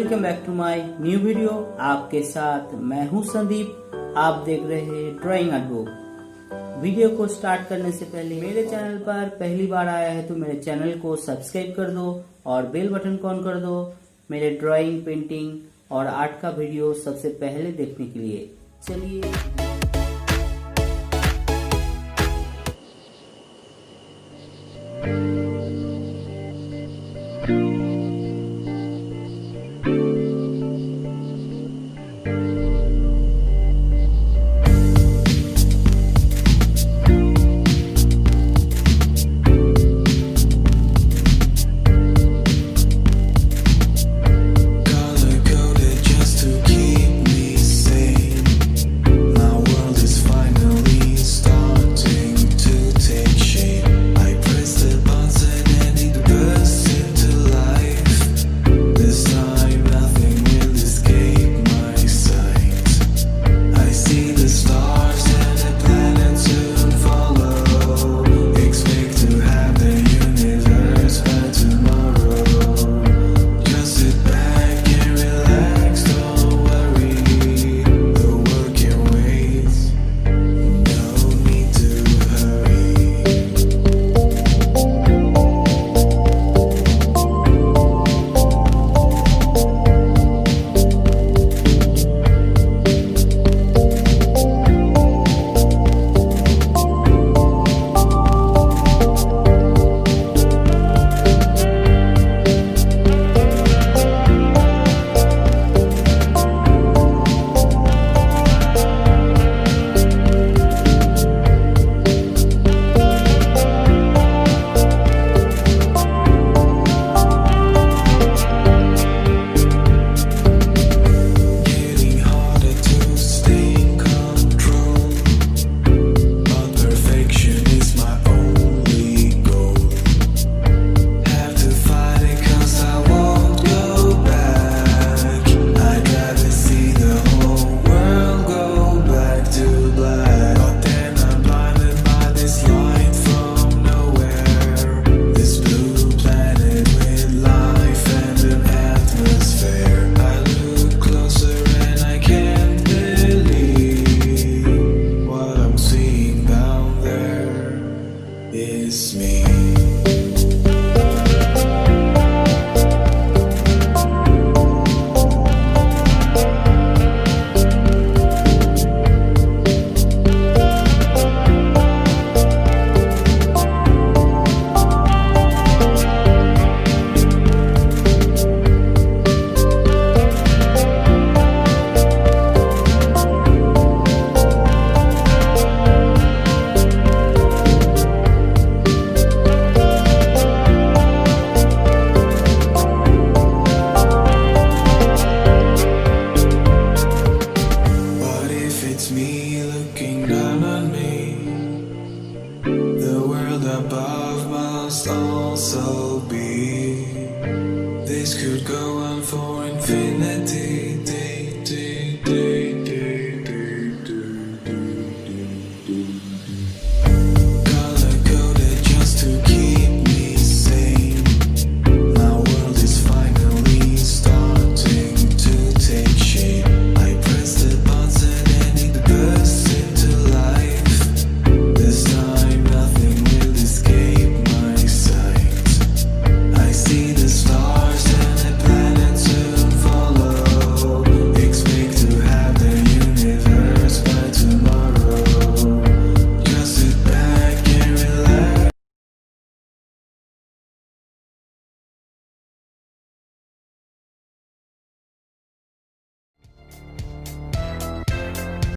Welcome back to my new video. आपके साथ मैं हूं संदीप। आप देख रहे हैं ड्राइंग आर्टबुक। वीडियो को स्टार्ट करने से पहले मेरे चैनल पर पहली बार आया है तो मेरे चैनल को सब्सक्राइब कर दो और बेल बटन को ऑन कर दो मेरे ड्राइंग, पेंटिंग और आर्ट का वीडियो सबसे पहले देखने के लिए। चलिए